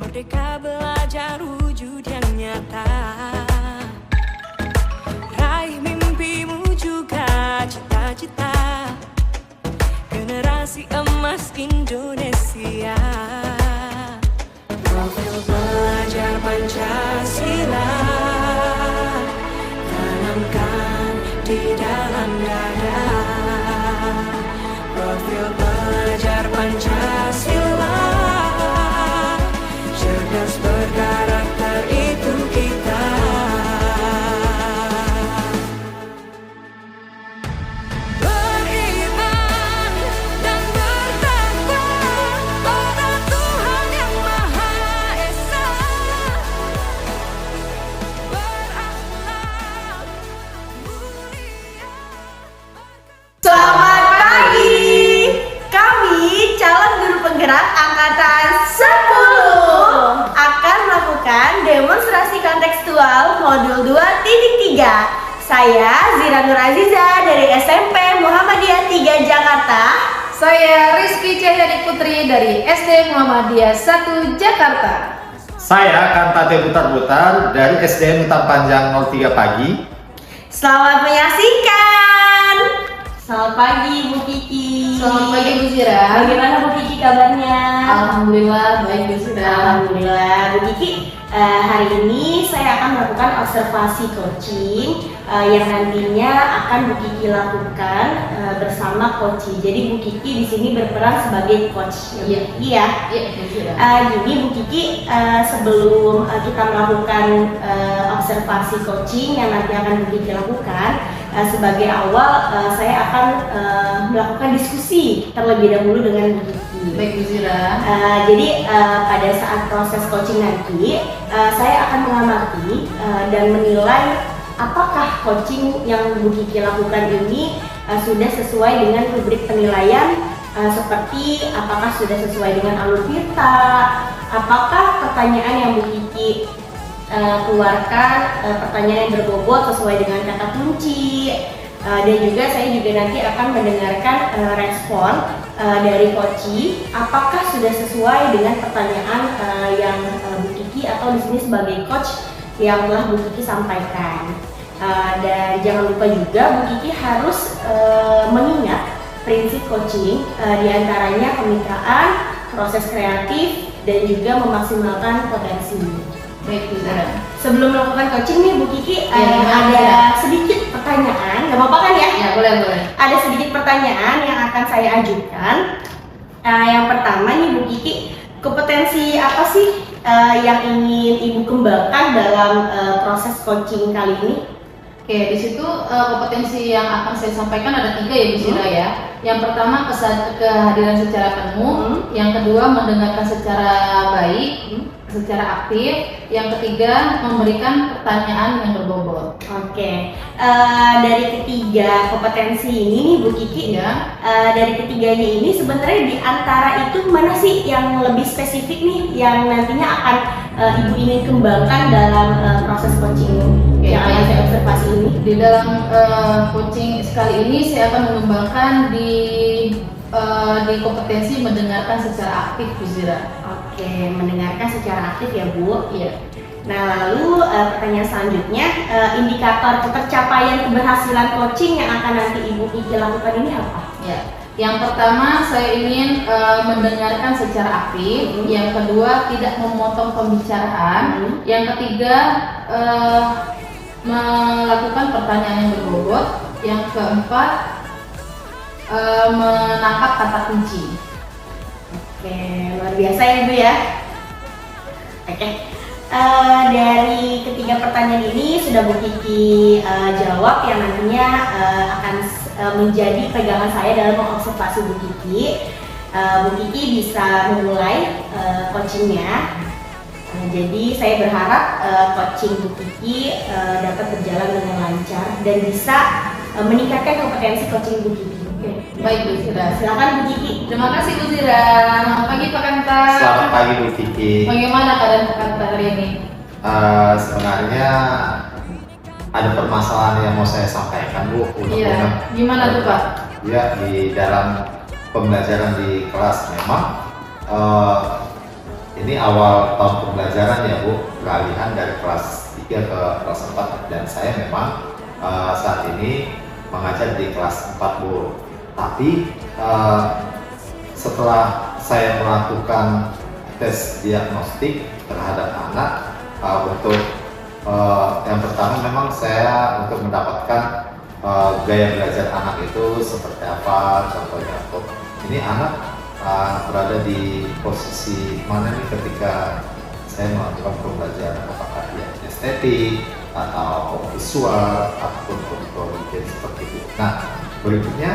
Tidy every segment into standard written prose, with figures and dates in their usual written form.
Merdeka belajar wujud yang nyata. Raih mimpimu juga cita-cita. Generasi emas Indonesia. Profil belajar Pancasila tanamkan di dalam dada. Profil belajar Pancasila, cerdas berkarakter itu kita. Beriman dan bertakwa pada Tuhan yang Maha Esa. Berakhlak mulia. Selamat pagi. Kami calon guru penggerak angkatan 10 akan melakukan demonstrasi kontekstual modul 2.3. Saya Zira Nur Aziza dari SMP Muhammadiyah 3 Jakarta. Saya Rizky Cahyani Putri dari SD Muhammadiyah 1 Jakarta. Saya Kantate Butar-Butar dari SDN Hutan Panjang 03 Pagi. Selamat menyaksikan. Selamat pagi Bu Kiki. Selamat pagi Bu Zira. Bagaimana Bu Kiki kabarnya? Alhamdulillah baik Bu Zira. Alhamdulillah Bu Kiki, hari ini saya akan melakukan observasi coaching yang nantinya akan Bu Kiki lakukan bersama coach. Jadi Bu Kiki di sini berperan sebagai coach. Iya. Iya. Iya Bu Zira. Jadi Bu Kiki, sebelum kita melakukan observasi coaching yang nanti akan Bu Kiki lakukan, sebagai awal saya akan melakukan diskusi terlebih dahulu dengan Bu Kiki. Baik Bu Zira. Jadi pada saat proses coaching nanti saya akan mengamati dan menilai apakah coaching yang Bu Kiki lakukan ini sudah sesuai dengan rubrik penilaian, seperti apakah sudah sesuai dengan alur pita, apakah pertanyaan yang Bu Kiki keluarkan pertanyaan yang berbobot sesuai dengan kata kunci, dan juga saya juga nanti akan mendengarkan respon dari coach, apakah sudah sesuai dengan pertanyaan yang Bu Kiki atau di sini sebagai coach yang telah Bu Kiki sampaikan. Dan jangan lupa juga Bu Kiki harus mengingat prinsip coaching, diantaranya kemitraan, proses kreatif, dan juga memaksimalkan potensi. Baik Bu Zira. Sebelum melakukan coaching nih Bu Kiki, gimana, ada Zira? sedikit pertanyaan, nggak apa-apa kan ya? Ya boleh. Ada sedikit pertanyaan yang akan saya ajukan. Yang pertama nih Bu Kiki, kompetensi apa sih yang ingin Ibu kembangkan dalam proses coaching kali ini? Oke, di situ kompetensi yang akan saya sampaikan ada 3 ya Bu Zira ya. Yang pertama kehadiran secara penuh, yang kedua mendengarkan secara baik, secara aktif, yang ketiga memberikan pertanyaan yang berbobot. Oke, dari ketiga kompetensi ini nih Bu Kiki, Ya. dari ketiganya ini sebenarnya di antara itu mana sih yang lebih spesifik nih yang nantinya akan Ibu ingin kembangkan dalam proses coaching yang akan saya observasi ini? Di dalam coaching sekali ini saya akan mengembangkan di kompetensi mendengarkan secara aktif Bu Zira. Oke, mendengarkan secara aktif ya Bu. Iya. Nah lalu pertanyaan selanjutnya, indikator tercapaian keberhasilan coaching yang akan nanti Ibu Kiki lakukan ini apa? Ya. Yang pertama saya ingin mendengarkan secara aktif, yang kedua tidak memotong pembicaraan, yang ketiga melakukan pertanyaan yang berbobot, yang keempat menangkap kata kunci. Oke, luar biasa ya Bu ya. Oke, dari ketiga pertanyaan ini sudah Bu Kiki jawab yang nantinya akan menjadi pegangan saya dalam mengobservasi Bu Kiki. Bu Kiki bisa memulai coachingnya. Jadi saya berharap coaching Bu Kiki dapat berjalan dengan lancar dan bisa meningkatkan kompetensi coaching Bu Kiki. Baik Bu Zira. Silakan Bu Kiki. Terima kasih Bu Zira. Selamat pagi Pak Kanta. Selamat pagi Bu Kiki. Bagaimana keadaan Pak Kanta hari ini? Sebenarnya ada permasalahan yang mau saya sampaikan Bu. Iya. Gimana tuh Pak? Ya, di dalam pembelajaran di kelas memang ini awal tahun pembelajaran ya Bu, peralihan dari kelas 3 ke kelas 4, dan saya memang saat ini mengajar di kelas 4 Bu. Tapi setelah saya melakukan tes diagnostik terhadap anak, untuk yang pertama memang saya untuk mendapatkan gaya belajar anak itu seperti apa. Contohnya, ini anak berada di posisi mana nih ketika saya melakukan pembelajaran, apakah dia estetik atau visual ataupun kognitif seperti itu. Nah, berikutnya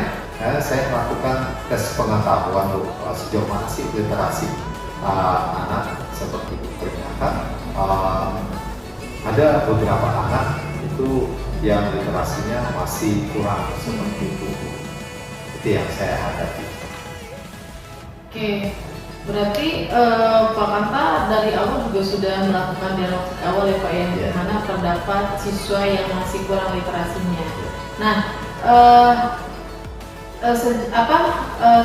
saya melakukan tes pengetahuan sejauh mana sih literasi anak seperti itu. Ternyata ada beberapa anak itu yang literasinya masih kurang seperti itu. Itu yang saya hadapi. Oke, berarti Pak Kanta dari awal juga sudah melakukan diagnostik awal ya Pak ya, di mana terdapat siswa yang masih kurang literasinya. Nah,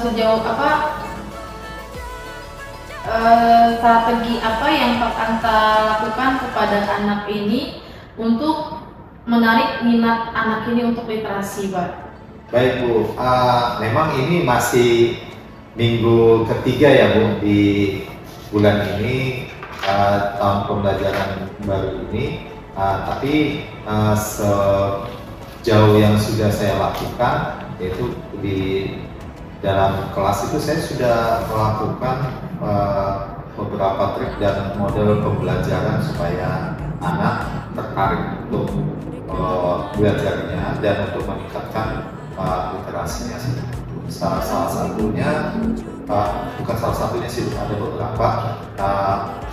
sejauh apa strategi apa yang Pak Kanta lakukan kepada anak ini untuk menarik minat anak ini untuk literasi, Pak? Baik Bu, memang ini masih minggu ketiga ya Bu di bulan ini, tahun pembelajaran baru ini, tapi sejauh yang sudah saya lakukan, yaitu di dalam kelas itu saya sudah melakukan beberapa trik dan model pembelajaran supaya anak tertarik untuk belajarnya dan untuk meningkatkan literasinya. Salah satunya, bukan salah satunya sih, ada beberapa.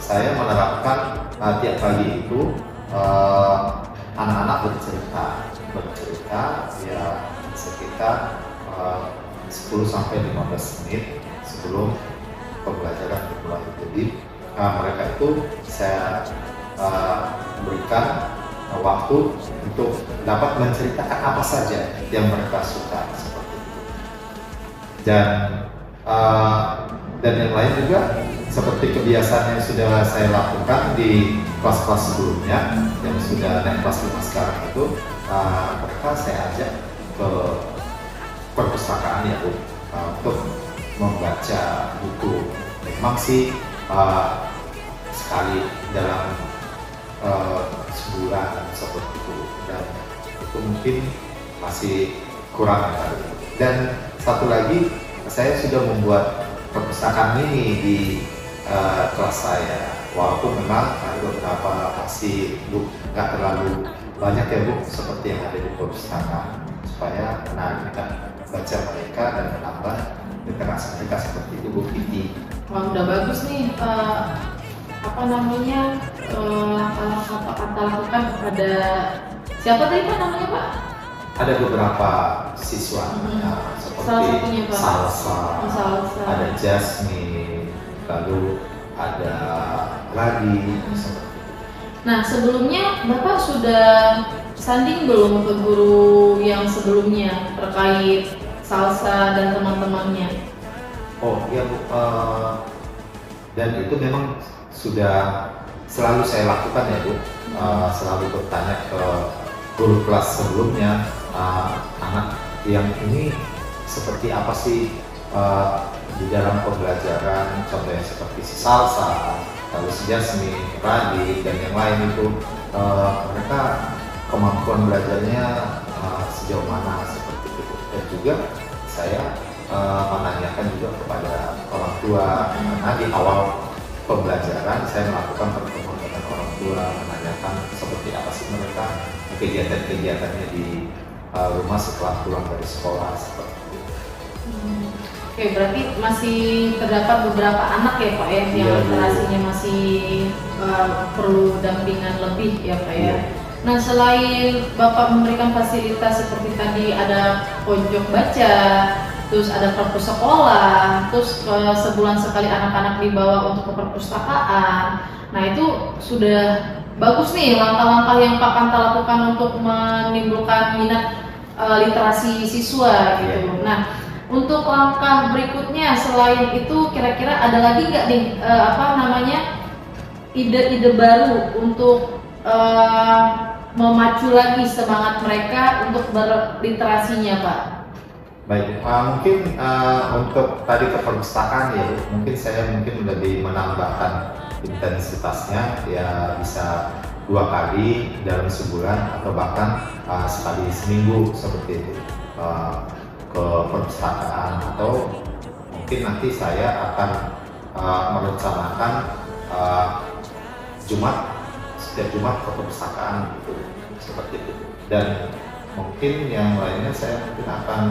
Saya menerapkan tiap pagi itu anak-anak bercerita ya sekitar 10-15 menit sebelum pembelajaran dimulai. Jadi mereka itu saya berikan waktu untuk dapat menceritakan apa saja yang mereka suka seperti itu. Dan yang lain juga seperti kebiasaan yang sudah saya lakukan di kelas-kelas sebelumnya yang sudah naik kelas 5 sekarang itu, mereka saya ajak ke perpustakaan ya Bu, untuk membaca buku. Memang sih sekali dalam sebulan seperti itu, dan itu mungkin masih kurang. Dan satu lagi, saya sudah membuat perpustakaan mini di kelas saya, walaupun memang ada beberapa masih nggak terlalu banyak ya Bu, seperti yang ada di perpustakaan, supaya menarik baca mereka dan menambah literasi mereka seperti itu Bu Kiti. Wah, udah bagus nih langkah-langkah Pak Kanta lakukan kepada siapa tadi Pak namanya Pak? Ada beberapa siswa seperti Salah satunya, Pak. Salsa, Salsa. ada Jasmine, lalu ada Ladi seperti itu. Nah, sebelumnya Bapak sudah sanding belum ke guru yang sebelumnya terkait salsa dan teman-temannya? Oh iya Bu, dan itu memang sudah selalu saya lakukan ya Bu, selalu bertanya ke guru kelas sebelumnya, anak yang ini seperti apa sih di dalam pembelajaran, contohnya seperti si Salsa, lalu si Jasmine, Radit, dan yang lain itu, mereka kemampuan belajarnya sejauh mana seperti itu. Dan juga saya menanyakan juga kepada orang tua, karena di awal pembelajaran saya melakukan pertemuan dengan orang tua, menanyakan seperti apa sih mereka kegiatan-kegiatannya di rumah setelah pulang dari sekolah seperti itu. Oke, berarti masih terdapat beberapa anak ya Pak ya, yang Iya, literasinya masih perlu dampingan lebih ya Pak ya. Iya. Nah, selain Bapak memberikan fasilitas seperti tadi ada pojok baca, terus ada perpus sekolah, terus sebulan sekali anak-anak dibawa untuk ke perpustakaan. Nah, itu sudah bagus nih langkah-langkah yang Pak Kanta lakukan untuk menimbulkan minat literasi siswa gitu. Nah, Untuk langkah berikutnya selain itu kira-kira ada lagi nggak nih ide-ide baru untuk memacu lagi semangat mereka untuk berliterasinya, Pak? Baik, mungkin untuk tadi ke perpustakaan ya, mungkin saya lebih menambahkan intensitasnya ya, bisa 2 kali dalam sebulan atau bahkan sekali seminggu seperti itu ke perpustakaan, atau mungkin nanti saya akan merencanakan setiap Jumat ke perpustakaan gitu, seperti itu. Dan mungkin yang lainnya saya mungkin akan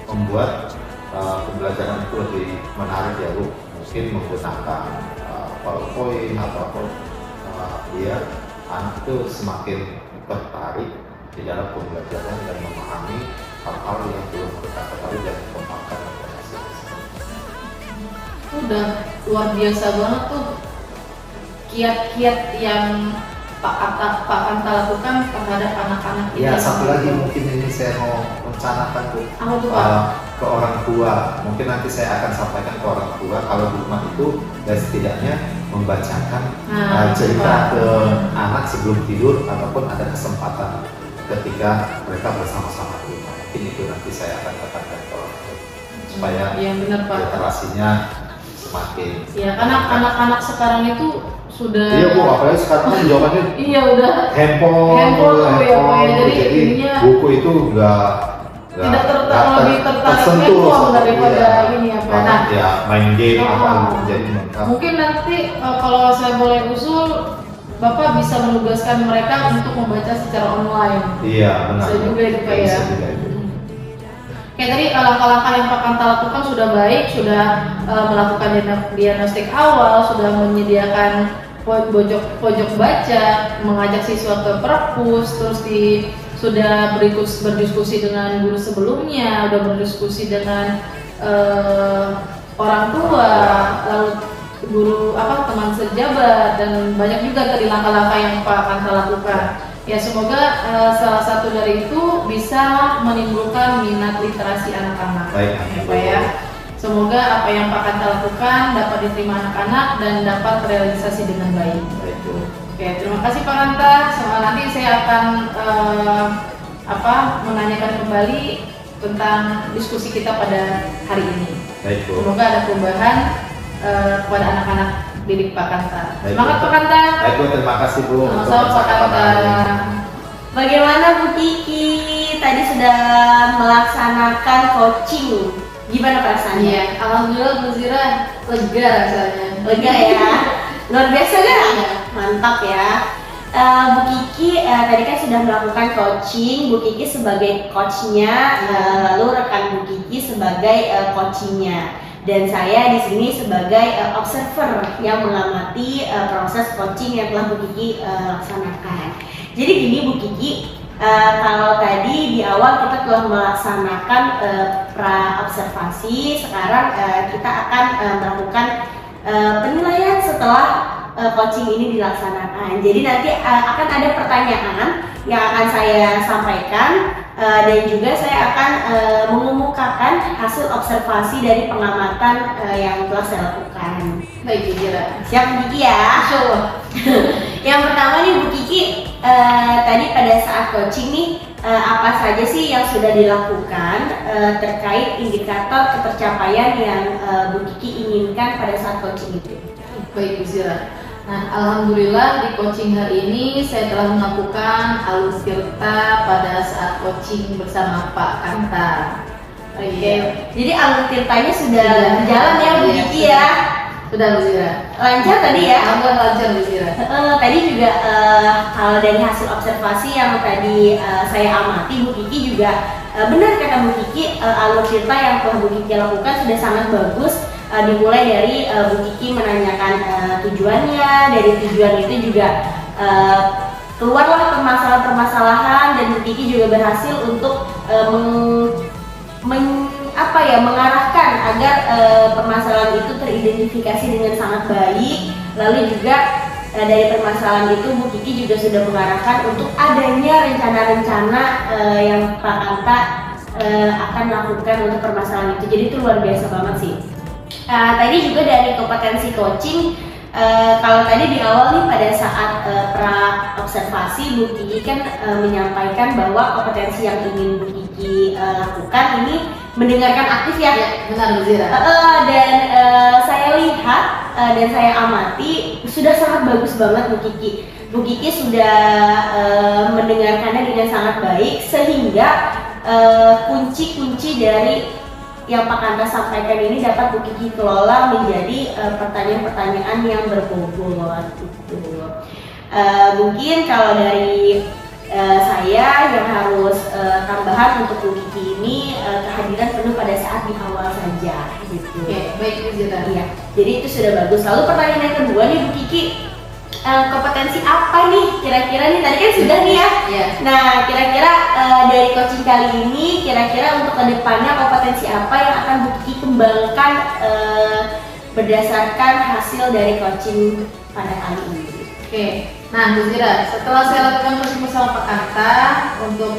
membuat pembelajaran itu lebih menarik ya Bu, mungkin menggunakan PowerPoint atau biar anak itu semakin tertarik di dalam pembelajaran dan memahami hal-hal yang belum mereka ketahui dan mengembangkan informasi. Udah luar biasa banget tuh kiat-kiat yang Pak Kanta lakukan terhadap anak-anak ini. Ya, satu lagi mungkin ini saya mau rencanakan Bu, Apa tuh, Pak? ke orang tua. Mungkin nanti saya akan sampaikan ke orang tua kalau di rumah itu dan setidaknya membacakan cerita ke anak sebelum tidur ataupun ada kesempatan ketika mereka bersama-sama di rumah. Mungkin itu nanti saya akan katakan ke orang tua supaya benar, Pak. literasinya semakin. Ya, karena anak-anak sekarang itu sudah. Iya Bu, apalagi sekarang kan jawabannya Iya, udah handphone, ya, Pak, ya. Jadi ininya buku itu tidak lebih tertarik handphone daripada ini ya, Pak. Nah, ya main game jadi lengkap. mungkin nanti kalau saya boleh usul, Bapak bisa menugaskan mereka untuk membaca secara online. Iya, benar. Bisa juga itu, Pak, ya. Bisa juga itu. Kayak tadi langkah-langkah yang Pak Kanta lakukan sudah baik, sudah melakukan diagnostik awal, sudah menyediakan pojok baca, mengajak siswa ke perpus, terus sudah berdiskusi dengan guru sebelumnya, sudah berdiskusi dengan orang tua, lalu guru teman sejabat, dan banyak juga tadi langkah-langkah yang Pak Kanta lakukan. Ya, semoga salah satu dari itu bisa menimbulkan minat literasi anak-anak. Baik, ya, Pak ya. Semoga apa yang Pak Kanta lakukan dapat diterima anak-anak dan dapat terrealisasi dengan baik. Baik, Bu. Oke, terima kasih Pak Kanta. Nanti saya akan menanyakan kembali tentang diskusi kita pada hari ini. Baik, Bu. Semoga ada perubahan kepada anak-anak didik Pak Kanta. Baik, Semangat Bu. Pak Kanta. Baik, Bu, terima kasih Bu. untuk Sama-sama Pak percakapan Kanta. hari ini. Bagaimana Bu Kiki? Tadi sudah melaksanakan coaching. Gimana perasaannya? Iya, alhamdulillah Bu Zira lega rasanya. Lega ya? Luar biasa kan? Mantap ya. Bu Kiki tadi kan sudah melakukan coaching. Bu Kiki sebagai coachnya, lalu rekan Bu Kiki sebagai coachingnya, dan saya di sini sebagai observer yang mengamati proses coaching yang telah Bu Kiki laksanakan. Jadi gini Bu Kiki, kalau tadi di awal kita telah melaksanakan pra observasi, sekarang kita akan melakukan penilaian setelah coaching ini dilaksanakan. Jadi nanti akan ada pertanyaan yang akan saya sampaikan, dan juga saya akan mengemukakan hasil observasi dari pengamatan yang telah saya lakukan. Baik Bu Zira. Siap Bu Kiki ya? Insyaallah. Yang pertama nih Bu Kiki, tadi pada saat coaching nih, apa saja sih yang sudah dilakukan terkait indikator ketercapaian yang Bu Kiki inginkan pada saat coaching itu? Baik Bu Zira. Nah, alhamdulillah di coaching hari ini saya telah melakukan alur tirta pada saat coaching bersama Pak Kanta. Oke. Jadi alur tirtanya sudah berjalan ya Bu Kiki ya? Sudah Bu Zira. Lancar tadi ya? Alhamdulillah lancar Bu Zira. Tadi juga hal dari hasil observasi yang tadi saya amati, Bu Kiki juga benar kata Bu Kiki, alur tirta yang telah Bu Kiki lakukan sudah sangat bagus. Dimulai dari Bu Kiki menanyakan tujuannya, dari tujuan itu juga keluarlah permasalahan-permasalahan, dan Bu Kiki juga berhasil untuk mengarahkan agar permasalahan itu teridentifikasi dengan sangat baik. Lalu juga dari permasalahan itu Bu Kiki juga sudah mengarahkan untuk adanya rencana-rencana yang Pak Kanta akan melakukan untuk permasalahan itu. Jadi itu luar biasa banget sih. Tadi juga dari kompetensi coaching, kalau tadi di awal nih pada saat pra observasi Bu Kiki kan menyampaikan bahwa kompetensi yang ingin Bu Kiki lakukan ini mendengarkan aktif ya. Ya, benar Bu Zira. Dan saya lihat dan saya amati sudah sangat bagus banget Bu Kiki. Bu Kiki sudah mendengarkannya dengan sangat baik sehingga kunci-kunci dari yang Pak Kanta sampaikan ini dapat Bu Kiki kelola menjadi pertanyaan-pertanyaan yang berbobot gitu. Mungkin kalau dari saya yang harus tambahan untuk Bu Kiki ini kehadiran penuh pada saat di awal saja gitu. Oke, baik Bu Zira. Iya, jadi itu sudah bagus. Lalu pertanyaan yang kedua nih Bu Kiki, kompetensi apa nih kira-kira nih, tadi kan sudah nih ya. Iya. Nah, kira-kira dari coaching kali ini, kira-kira untuk kedepannya kompetensi apa yang akan Bu Kiki kembangkan berdasarkan hasil dari coaching pada kali ini? Oke, nah Bu Zira, setelah saya lakukan coaching bersama Pak Kanta untuk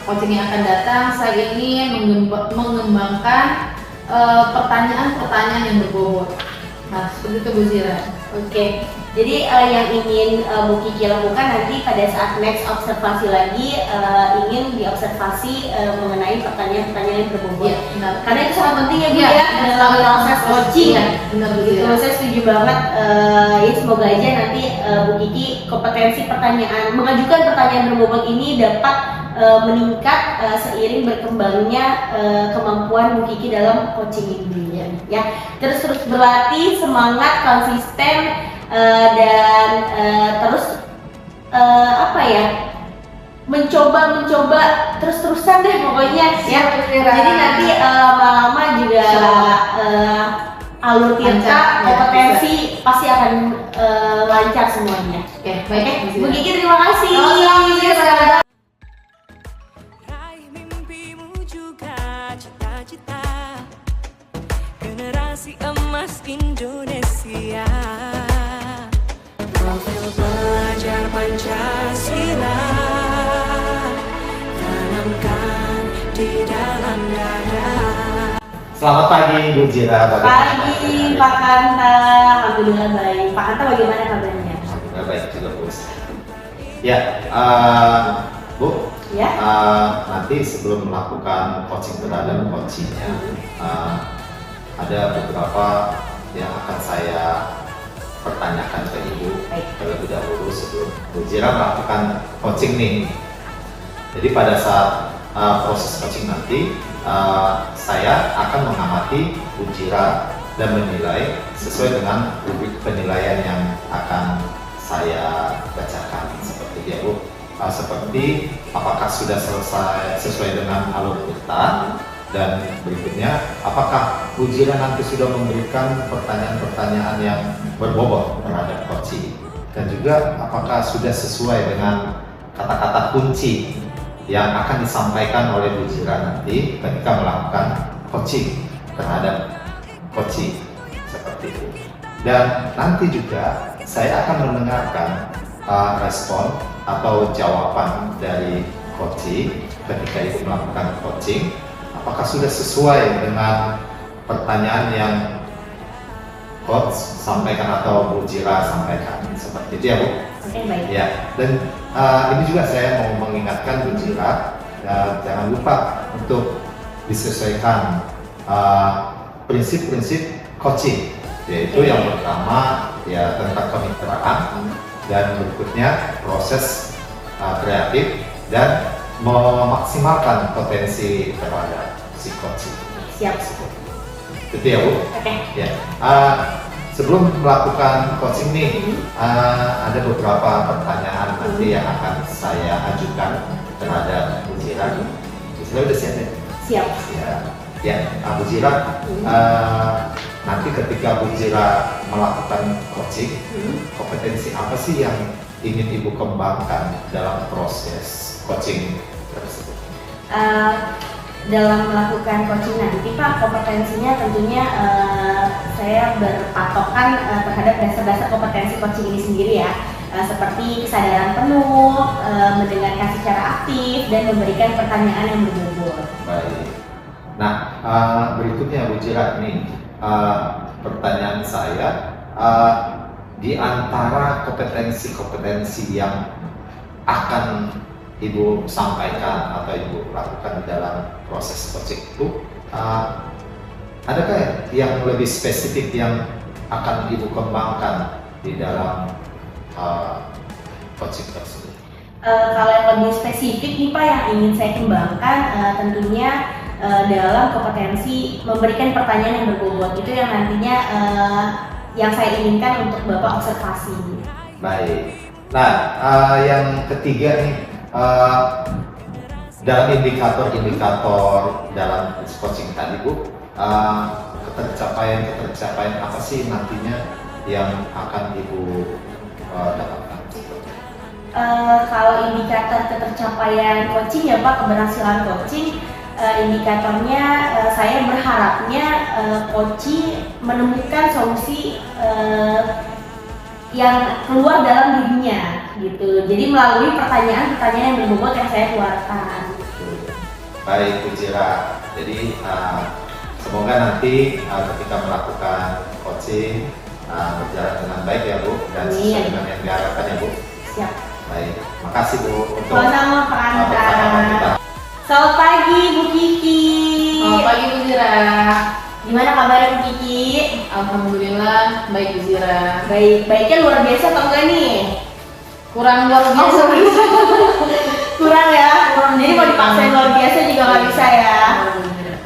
coaching yang akan datang, saya ingin mengembangkan pertanyaan-pertanyaan yang berbobot. Nah, seperti itu Bu Zira. Oke, jadi yang ingin Bu Kiki lakukan nanti pada saat next observasi lagi ingin diobservasi mengenai pertanyaan-pertanyaan yang berbobot. Iya, benar. Karena itu sangat penting ya Bu Iya, ya dalam proses coaching. Iya, benar Bu Gitu, Zira. saya setuju banget. Ya semoga aja nanti Bu Kiki kompetensi pertanyaan mengajukan pertanyaan berbobot ini dapat meningkat seiring berkembangnya kemampuan Bu Kiki dalam coaching ini ya. Terus berlatih, semangat, konsisten dan terus apa ya? mencoba terus-terusan deh pokoknya ya. Jadi nanti lama-lama juga alur kita Lancar, ya, kompetensi pasti akan lancar semuanya. Oke, baik Bu Kiki terima kasih. Raih mimpimu juga cita-cita generasi emas Indonesia. Profil pelajar Pancasila tanamkan di dalam dada. Selamat pagi Bu Zira. Pagi Pak Kanta, alhamdulillah baik. Pak Kanta bagaimana kabarnya? Alhamdulillah baik juga Bu. Ya, Bu. Ya. Nanti sebelum melakukan coaching terhadap coachingnya, ada beberapa yang akan saya pertanyakan ke Ibu terlebih dahulu sebelum Bu Zira melakukan coaching nih. Jadi pada saat proses coaching nanti, saya akan mengamati Bu Zira dan menilai sesuai dengan rubrik penilaian yang akan saya bacakan seperti dia Bu. Seperti apakah sudah selesai sesuai dengan alur kita, dan berikutnya apakah Bu Zira nanti sudah memberikan pertanyaan-pertanyaan yang berbobot terhadap coaching, dan juga apakah sudah sesuai dengan kata-kata kunci yang akan disampaikan oleh Bu Zira nanti ketika melakukan coaching terhadap coaching seperti itu. Dan nanti juga saya akan mendengarkan respon atau jawaban dari coaching ketika itu melakukan coaching, apakah sudah sesuai dengan pertanyaan yang coach sampaikan atau Bu Zira sampaikan seperti itu ya Bu. Oke, baik. Ya, dan ini juga saya mau mengingatkan Bu Zira, jangan lupa untuk disesuaikan prinsip-prinsip coaching, yaitu yang pertama ya tentang kemitraan, dan berikutnya proses kreatif dan memaksimalkan potensi terhadap si coaching. Siap. Itu ya Bu. Oke. Ya. Sebelum melakukan coaching nih, ada beberapa pertanyaan nanti yang akan saya ajukan terhadap Bu Zira. Bu Zira udah siap ya? Siap. Ya, Bu Zira, nanti ketika Bu Zira melakukan coaching, kompetensi apa sih yang ingin Ibu kembangkan dalam proses coaching tersebut? Dalam melakukan coaching nanti Pak, kompetensinya tentunya saya berpatokan terhadap dasar-dasar kompetensi coaching ini sendiri ya. seperti kesadaran penuh, mendengarkan secara aktif, dan memberikan pertanyaan yang berbobot. Baik. Nah, berikutnya Bu Jira nih, pertanyaan saya, di antara kompetensi-kompetensi yang akan Ibu sampaikan atau Ibu lakukan di dalam proses coaching itu, adakah yang lebih spesifik yang akan Ibu kembangkan di dalam coaching tersebut? Kalau yang lebih spesifik nih Pak yang ingin saya kembangkan, tentunya dalam kompetensi memberikan pertanyaan yang berbobot, itu yang nantinya yang saya inginkan untuk Bapak observasi. Baik. Nah, yang ketiga nih, dalam indikator-indikator dalam coaching tadi Bu, ketercapaian apa sih nantinya yang akan Ibu dapatkan? Kalau indikator ketercapaian coaching ya Pak, keberhasilan coaching, indikatornya saya berharapnya coaching menemukan solusi yang keluar dalam dirinya gitu. Jadi melalui pertanyaan-pertanyaan yang berbobot yang saya keluarkan. Baik Bu Jira, jadi semoga nanti ketika melakukan coaching berjalan dengan baik ya Bu, dan sesuai dengan yang diharapkan ya Bu. Siap. Baik, makasih Bu untuk Sama-sama Pak Anta. bersama kita. Selamat pagi Bu Kiki. Selamat pagi Bu Zira. Gimana kabarnya Bu Kiki? Alhamdulillah baik Bu Zira. Baiknya luar biasa atau enggak nih? Kurang luar biasa. Kurang ya? Jadi mau dipaksain luar biasa juga nggak bisa ya?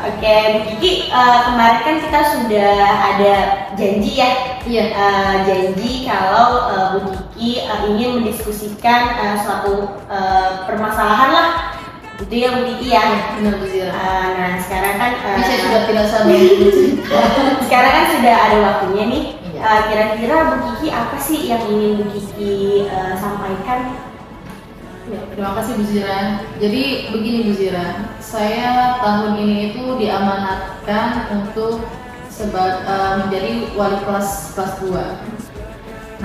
Oke, Bu Kiki, kemarin kan kita sudah ada janji ya? Iya. Janji kalau Bu Kiki ingin mendiskusikan suatu permasalahan lah, gitu ya Bu Kiki ya? Benar Bu Zira. Nah sekarang kan Ini saya sudah tidak sabar. sekarang kan sudah ada waktunya nih. Iya. Kira-kira Bu Kiki apa sih yang ingin Bu Kiki sampaikan? Ya, terima kasih Bu Zira. Jadi begini Bu Zira, saya tahun ini itu diamanatkan untuk menjadi wali kelas 2.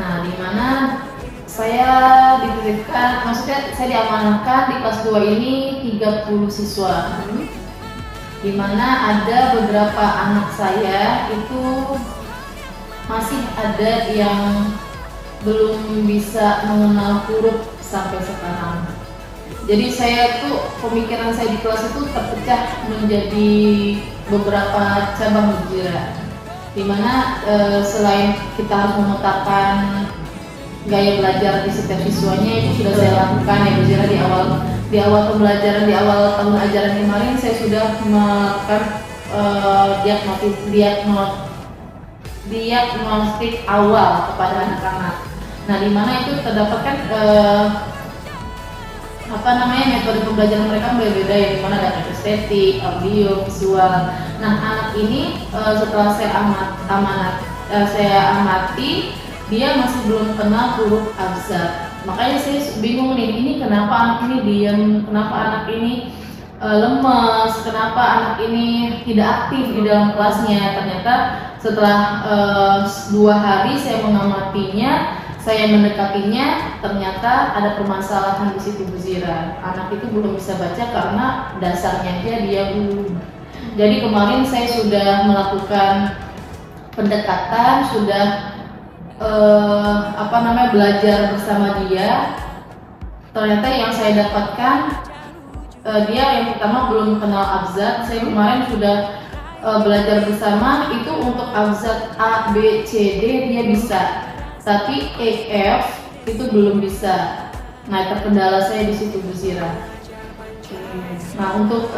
Nah, di mana saya dititipkan, maksudnya saya diamanatkan di kelas 2 ini 30 siswa. Di mana ada beberapa anak saya itu masih ada yang belum bisa mengenal huruf sampai sekarang. Jadi saya tuh, pemikiran saya di kelas itu terpecah menjadi beberapa cabang Bu Zira, dimana selain kita harus memetakan gaya belajar di setiap siswanya, itu sudah saya lakukan ya Bu Zira di awal pembelajaran, di awal tahun ajaran kemarin saya sudah melakukan diagnostik awal kepada anak-anak. Nah, di mana itu terdapatkan metode pembelajaran mereka berbeda ya, di mana ada estetik, audio, visual. Nah, anak ini setelah saya amati, dia masih belum kenal huruf abjad. Makanya saya bingung nih, ini kenapa anak ini diam, kenapa anak ini lemes, kenapa anak ini tidak aktif di dalam kelasnya. Ternyata setelah 2 hari saya mengamatinya, saya mendekatinya, ternyata ada permasalahan di situ Bu Zira. Anak itu belum bisa baca karena dasarnya dia belum. Jadi kemarin saya sudah melakukan pendekatan, sudah belajar bersama dia. Ternyata yang saya dapatkan, dia yang pertama belum kenal abjad. Saya kemarin sudah belajar bersama, itu untuk abjad A, B, C, D dia bisa, tapi E, F itu belum bisa. Nah, terkendala saya di situ Bu Zira. Nah, untuk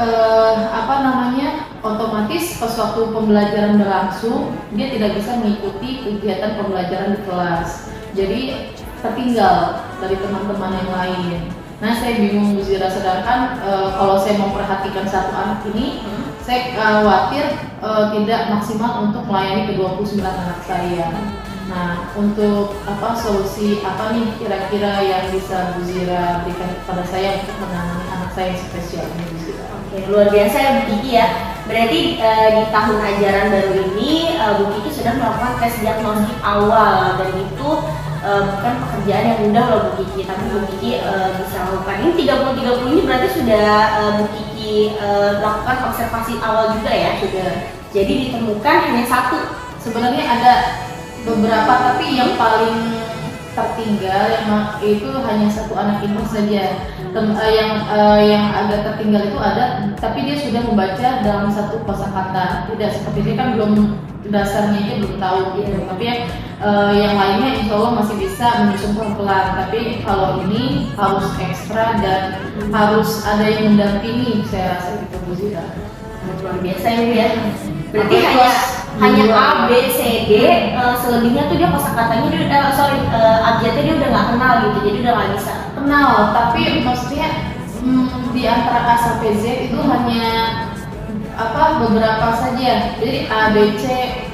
otomatis pas waktu pembelajaran berlangsung, dia tidak bisa mengikuti kegiatan pembelajaran di kelas. Jadi tertinggal dari teman-teman yang lain. Nah, saya bingung Bu Zira, sedangkan kalau saya memperhatikan satu anak ini, saya khawatir tidak maksimal untuk melayani ke-29 anak saya. Nah, untuk solusi apa nih kira-kira yang bisa Bu Zira berikan kepada saya untuk menangani anak saya yang spesial ini Bu Zira? Oke, luar biasa ya Bu Kiki ya. Berarti di tahun ajaran baru ini Bu Kiki sudah melakukan tes diagnostik awal, dan itu bukan pekerjaan yang mudah loh Bu Kiki, tapi Bu Kiki bisa lakukan. Ini 30-30 ini berarti sudah Bu Kiki lakukan observasi awal juga ya? Sudah. Jadi ditemukan hanya satu. Sebenarnya ada beberapa, tapi yang paling tertinggal itu hanya satu anak ini saja. Yang agak tertinggal itu ada, tapi dia sudah membaca dalam satu kosakata. Tidak seperti dia kan belum, dasarnya aja belum tahu gitu. Tapi yang lainnya insya Allah masih bisa menyusun pelan-pelan. Tapi kalau ini harus ekstra dan harus ada yang mendampingi, saya rasa gitu Bu Zira. Luar biasa ya. Berarti hanya A, B, C, D, selebihnya tuh dia kosakatanya dia abjadnya dia udah nggak kenal gitu, jadi udah nggak bisa. Kenal, tapi maksudnya di antara A sampai Z itu hanya beberapa saja. Jadi A, B, C,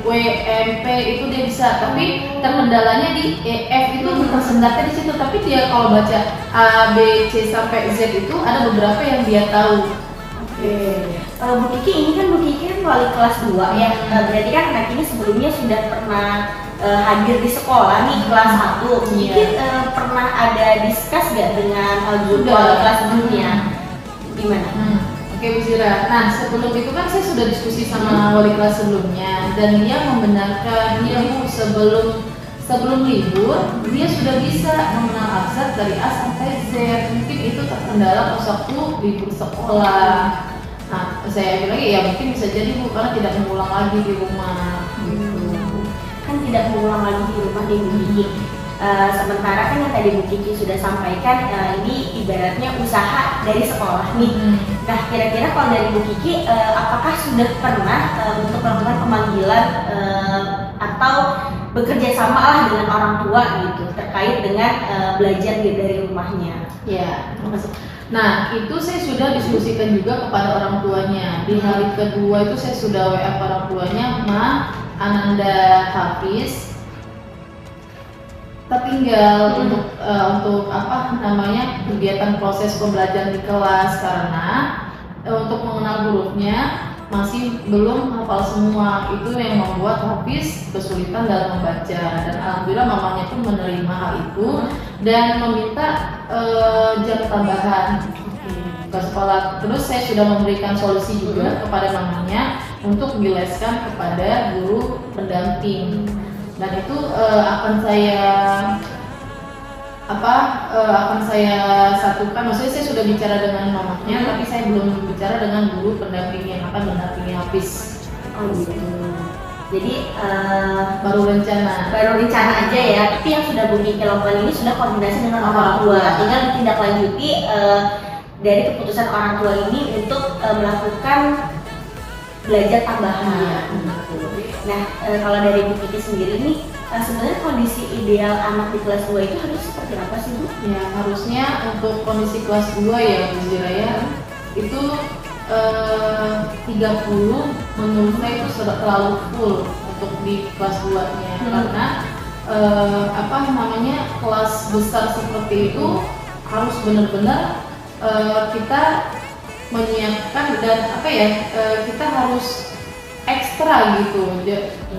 W, M, P itu dia bisa, tapi terkendalanya di E, F itu tersendatnya di situ. Tapi dia kalau baca A, B, C sampai Z itu ada beberapa yang dia tahu. Bu Kiki ini kan Bu Kiki kan wali kelas 2 ya, berarti kan anak ini sebelumnya sudah pernah hadir di sekolah nih kelas 1. Bu Kiki pernah ada discuss gak dengan guru wali kelas sebelumnya? Gimana? Oke Bu Zira, nah sebelum itu kan saya sudah diskusi sama wali kelas sebelumnya, dan dia membenarkan dia Bu sebelum libur dia sudah bisa mengenal abjad dari A sampai Z. Mungkin itu terkendala pas waktu libur sekolah. Nah, saya bilang lagi ya mungkin bisa jadi Bu, karena tidak mengulang lagi di rumah gitu. Kan tidak mengulang lagi di rumah nih Bu Kiki. Sementara kan yang tadi Bu Kiki sudah sampaikan, ini ibaratnya usaha dari sekolah nih. Nah, kira-kira kalau dari Bu Kiki, apakah sudah pernah untuk melakukan pemanggilan atau bekerja sama lah dengan orang tua gitu terkait dengan belajar dari rumahnya? Ya, terima kasih. Nah, itu saya sudah diskusikan juga kepada orang tuanya. Di hari kedua itu saya sudah WA orang tuanya, Ma, Ananda Hafiz tertinggal untuk kegiatan proses pembelajaran di kelas, karena untuk mengenal hurufnya masih belum hafal semua. Itu yang membuat Hafiz kesulitan dalam membaca, dan alhamdulillah mamanya pun menerima hal itu dan meminta jam tambahan ke sekolah. Terus saya sudah memberikan solusi juga kepada mamanya untuk dileskan kepada guru pendamping, dan itu akan saya satukan. Maksudnya saya sudah bicara dengan mamanya, tapi saya belum bicara dengan guru pendamping yang akan mendampingi Hafiz. Oh gitu. Jadi baru rencana aja ya. Tapi yang sudah Bu Kiki lakukan ini sudah koordinasi dengan orang tua. Tinggal ditindaklanjuti dari keputusan orang tua ini untuk melakukan belajar tambahan. Nah, kalau dari Bu Kiki sendiri nih, sebenarnya kondisi ideal anak di kelas 2 itu harus seperti apa sih Bu? Ya, harusnya untuk kondisi kelas 2 ya Bu Zira ya, itu 30 menurut saya itu sudah terlalu full untuk di kelas 2-nya. Karena kelas besar seperti itu harus benar-benar kita menyiapkan, dan kita harus ekstra gitu.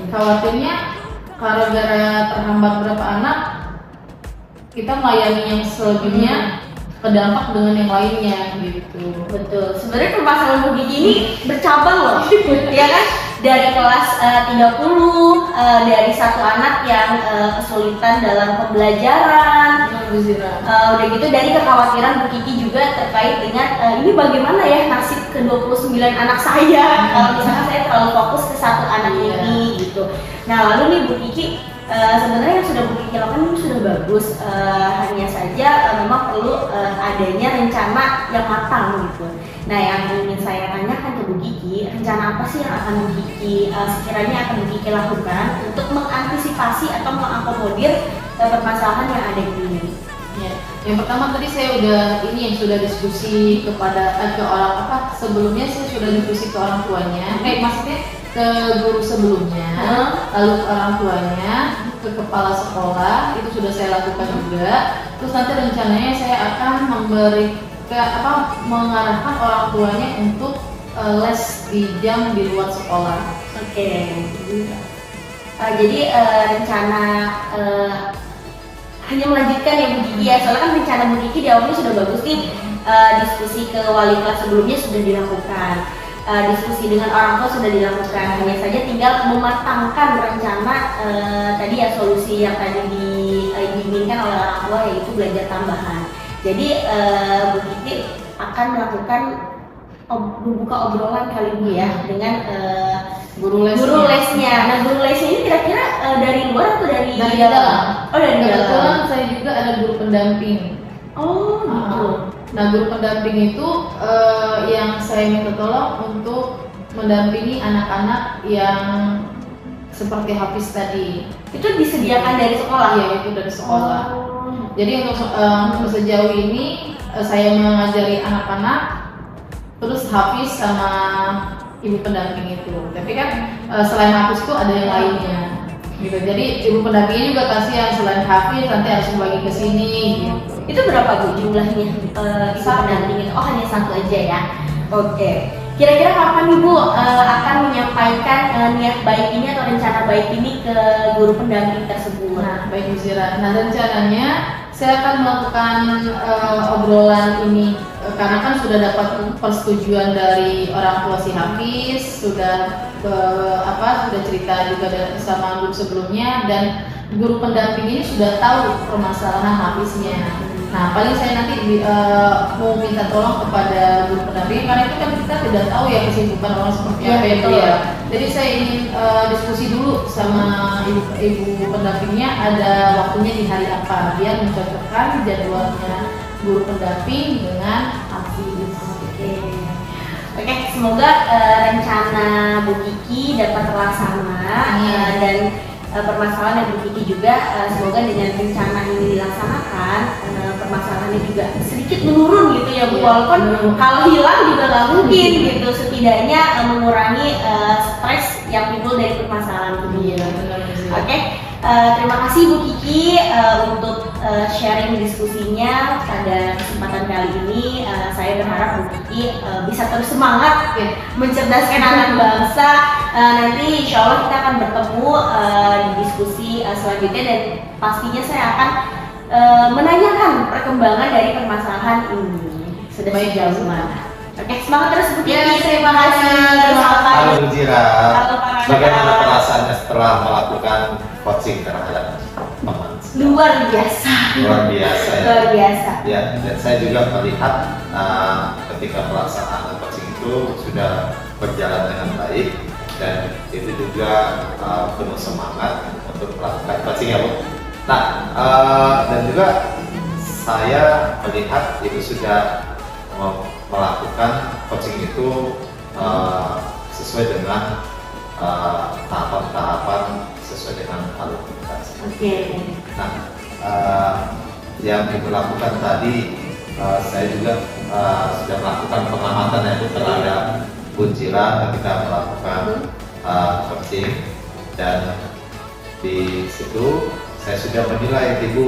Khawatirnya gara-gara terhambat berapa anak, kita melayani yang selebihnya kedampak dengan yang lainnya gitu. Betul. Sebenarnya permasalahan Bu Kiki ini bercabang loh, ya kan? Dari kelas 30, dari satu anak yang kesulitan dalam pembelajaran, udah gitu dari kekhawatiran Bu Kiki juga terkait dengan ini bagaimana ya nasib ke 29 anak saya kalau misalnya saya terlalu fokus ke satu anak ini gitu. Nah lalu nih Bu Kiki, sebenarnya yang sudah Bu Kiki lakukan ini sudah bagus, hanya saja memang perlu adanya rencana yang matang gitu. Nah yang ingin saya tanyakan ke Bu Kiki, rencana apa sih yang akan Bu Kiki sekiranya akan Bu Kiki lakukan untuk mengantisipasi atau mengakomodir permasalahan yang ada di sini? Ya, yang pertama tadi saya sudah diskusi ke orang sebelumnya saya sudah diskusi ke orang tuanya, maksudnya ke guru sebelumnya, lalu ke orang tuanya, ke kepala sekolah, itu sudah saya lakukan juga. Terus nanti rencananya saya akan mengarahkan orang tuanya untuk les di jam di luar sekolah. Oke. Jadi rencana hanya melanjutkan ya Bu Kiki ya, soalnya kan rencana Bu Kiki di awalnya sudah bagus nih, diskusi ke wali kelas sebelumnya sudah dilakukan, diskusi dengan orang tua sudah dilakukan, hanya saja tinggal mematangkan rencana tadi ya, solusi yang tadi diinginkan oleh orang tua, yaitu belajar tambahan. Jadi Bu Kiki akan melakukan membuka obrolan kali ini ya dengan Guru lesnya. Nah, guru lesnya ini kira-kira dari luar atau dari dalam? Oh, dari dalam. Kebetulan saya juga ada guru pendamping. Oh, gitu. Nah, guru pendamping itu yang saya minta tolong untuk mendampingi anak-anak yang seperti Hafiz tadi. Itu disediakan dari sekolah? Ya, itu dari sekolah. Oh. Jadi untuk sejauh ini saya mengajari anak-anak, terus Hafiz sama ibu pendamping itu. Tapi kan selain Hafiz itu ada yang lainnya. Gitu. Jadi ibu pendampingnya juga kasihan, selain Hafiz nanti harus membagi ke sini. Gitu. Itu berapa Bu jumlahnya ibu pendamping itu? Oh, hanya satu aja ya. Oke. Kira-kira kapan Ibu akan menyampaikan niat baik ini atau rencana baik ini ke guru pendamping tersebut? Nah, baik Bu Zira. Nah, rencananya saya akan melakukan obrolan ini karena kan sudah dapat persetujuan dari orang tua si Hafiz, sudah sudah cerita juga sama guru sebelumnya, dan guru pendamping ini sudah tahu permasalahan Hafiznya. Nah, paling saya nanti mau minta tolong kepada guru pendamping karena itu kan kita tidak tahu ya kesibukan orang seperti apa ya dia. Jadi saya ingin diskusi dulu sama ibu pendampingnya, ada waktunya di hari apa, biar mencocokkan jadwalnya guru pendamping dengan Hafiz. Oke, semoga rencana Bu Kiki dapat terlaksana dan permasalahan yang Bu Kiki juga semoga dengan rencana ini dilaksanakan, permasalahannya juga sedikit menurun gitu ya Bu. Walaupun kalau hilang juga nggak mungkin gitu, setidaknya mengurangi stres yang timbul dari permasalahan ini. Oke, terima kasih Bu Kiki untuk sharing diskusinya pada kesempatan kali ini. Saya berharap Bu Kiki bisa terus semangat mencerdaskan anak bangsa. Nanti insya Allah kita akan bertemu di diskusi selanjutnya, dan pastinya saya akan menanyakan perkembangan dari permasalahan ini sudah sejauh mana. Oke, semangat terus Bu Kiki. Terima kasih. Selamat pagi. Halo Bu Zira. Halo, Pak Raka. Bagaimana perasaannya setelah melakukan coaching terhadap teman? Luar biasa. Luar biasa ya. Luar biasa. Ya, dan saya juga melihat ketika pelaksanaan coaching itu sudah berjalan dengan baik, dan itu juga penuh semangat untuk melakukan coaching ya Bu. Nah, dan juga saya melihat itu sudah melakukan coaching itu sesuai dengan tahapan-tahapan sesuai dengan alur kita. Oke. Nah, yang Ibu lakukan tadi, saya juga sudah melakukan pengamatan ya terhadap Bu Zira ketika melakukan coaching, dan di situ saya sudah menilai Ibu,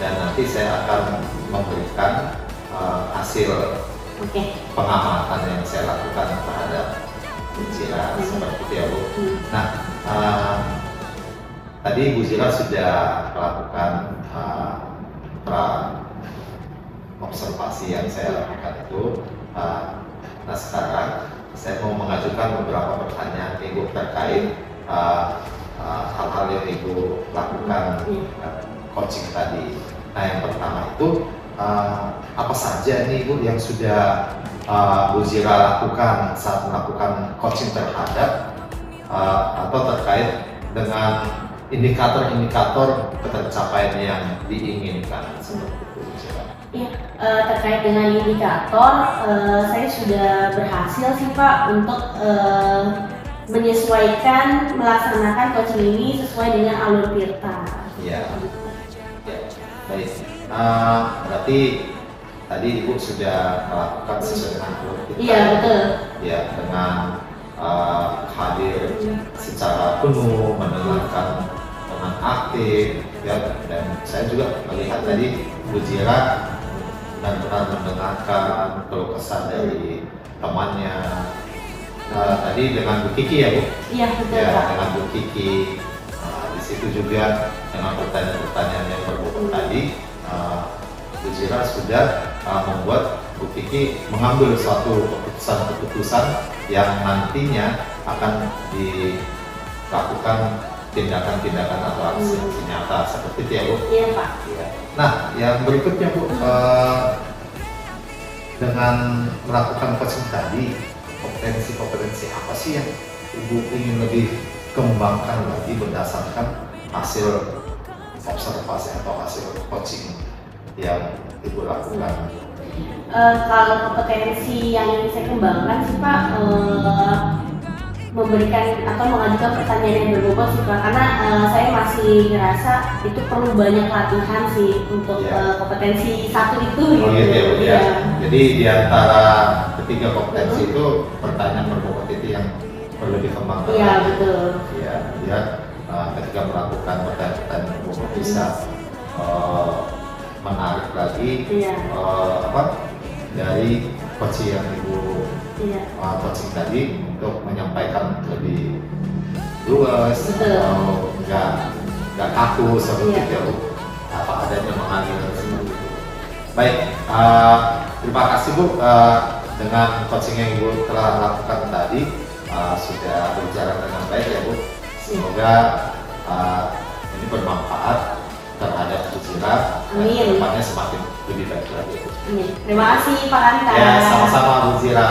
dan nanti saya akan memberikan hasil pengamatan yang saya lakukan terhadap Bu Zira seperti itu ya Bu. Nah, tadi Bu Zira sudah melakukan observasi yang saya lakukan itu. Nah, sekarang saya mau mengajukan beberapa pertanyaan Ibu terkait hal-hal yang Ibu lakukan coaching tadi. Nah, yang pertama itu apa saja nih Bu yang sudah Bu Zira lakukan saat melakukan coaching terhadap atau terkait dengan indikator-indikator ketercapaian yang diinginkan seperti itu Bu Zira? Ya, terkait dengan indikator, saya sudah berhasil sih Pak untuk menyesuaikan melaksanakan coaching ini sesuai dengan alur Tirta. Ya, baik. Berarti tadi Ibu sudah melakukan sesuai dengan alur Tirta. Iya, betul. Ya, dengan hadir secara penuh, mendengarkan dengan aktif, ya, dan saya juga melihat tadi Bu Zira benar-benar mendengarkan keluh kesah dari temannya. Tadi dengan Bu Kiki ya Bu? Iya, betul Ya, Pak. dengan Bu Kiki. Di situ juga dengan pertanyaan-pertanyaan yang berbobot tadi, Bu Zira sudah membuat Bu Kiki mengambil suatu keputusan-keputusan yang nantinya akan dilakukan tindakan-tindakan atau aksi-aksi nyata seperti itu ya Bu. Iya Pak. Ya. Nah, yang berikutnya Bu, dengan melakukan coaching tadi, kompetensi-kompetensi apa sih yang Ibu ingin lebih kembangkan lagi berdasarkan hasil observasi atau hasil coaching yang Ibu lakukan? Kalau kompetensi yang ingin saya kembangkan sih Pak, memberikan atau mengajukan pertanyaan yang berbobot sih Pak, karena saya masih ngerasa itu perlu banyak latihan sih untuk kompetensi satu itu Oh gitu. gitu ya, Iya. Jadi di antara ketiga kompetensi itu pertanyaan berbobot itu yang perlu dikembangkan. Iya betul. Ya, dia ketika melakukan pertanyaan berbobot bisa menarik lagi Iya. Dari coaching yang Ibu Iya. coaching tadi untuk menyampaikan lebih luas Betul. atau nggak kaku seperti Iya. itu, apa adanya mengalir seperti itu. Baik, terima kasih Bu, dengan coaching yang Ibu telah lakukan tadi sudah berjalan dengan baik ya Bu. Semoga ini bermanfaat terhadap Bu Zira dan Amin. kedepannya semakin lebih baik lagi. Amin. Terima kasih Pak Kanta. Ya, sama-sama Bu Zira.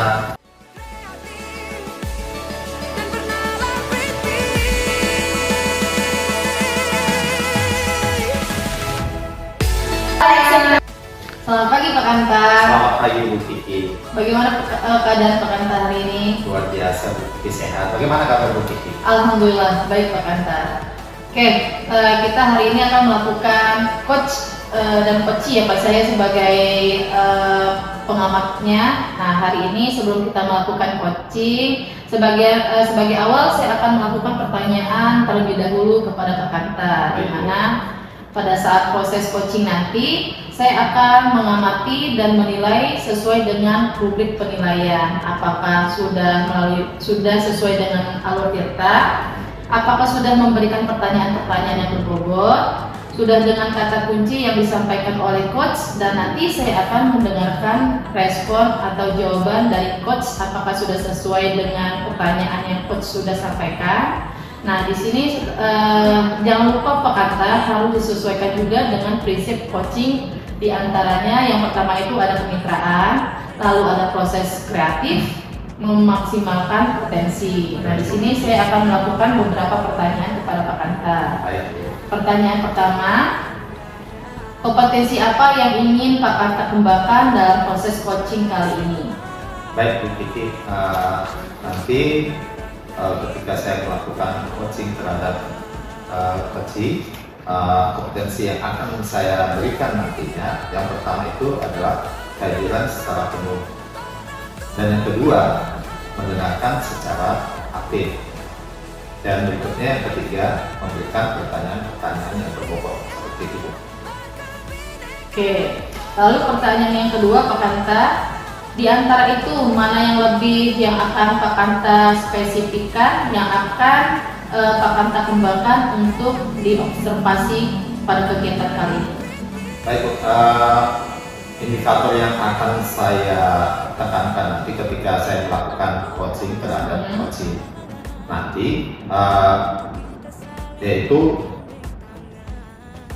Selamat pagi Pak Kanta. Selamat pagi Bu Kiki. Bagaimana keadaan Pak Kanta hari ini? Luar biasa Bu Kiki, sehat. Bagaimana kabar Bu Kiki? Alhamdulillah baik Pak Kanta. Oke, kita hari ini akan melakukan coach dan coaching ya Pak, saya sebagai pengamatnya. Nah hari ini sebelum kita melakukan coaching, sebagai awal saya akan melakukan pertanyaan terlebih dahulu kepada Pak Kanta, di mana pada saat proses coaching nanti saya akan mengamati dan menilai sesuai dengan rubrik penilaian. Apakah sudah sesuai dengan alur tirta? Apakah sudah memberikan pertanyaan-pertanyaan yang berbobot? Sudah dengan kata kunci yang disampaikan oleh coach, dan nanti saya akan mendengarkan respon atau jawaban dari coach apakah sudah sesuai dengan pertanyaan yang coach sudah sampaikan. Nah, di sini jangan lupa Pak Kanta harus disesuaikan juga dengan prinsip coaching. Di antaranya yang pertama itu ada kemitraan, lalu ada proses kreatif, memaksimalkan potensi. Nah, di sini saya akan melakukan beberapa pertanyaan kepada Pak Kanta. Pertanyaan pertama, kompetensi apa yang ingin Pak Kanta kembangkan dalam proses coaching kali ini? Baik Bu Kiki, nanti ketika saya melakukan coaching terhadap coaching, kompetensi yang akan saya berikan nantinya, yang pertama itu adalah kehadiran secara penuh, dan yang kedua mendengarkan secara aktif, dan berikutnya yang ketiga memberikan pertanyaan-pertanyaan yang berbobot seperti itu. Oke, lalu pertanyaan yang kedua Pak Kanta, di antara itu mana yang lebih yang akan Pak Kanta spesifikkan, yang akan Pak Kanta kembangkan untuk diobservasi pada kegiatan kali ini? Baik Bu, indikator yang akan saya tekankan nanti ketika saya melakukan coaching terhadap coaching nanti, yaitu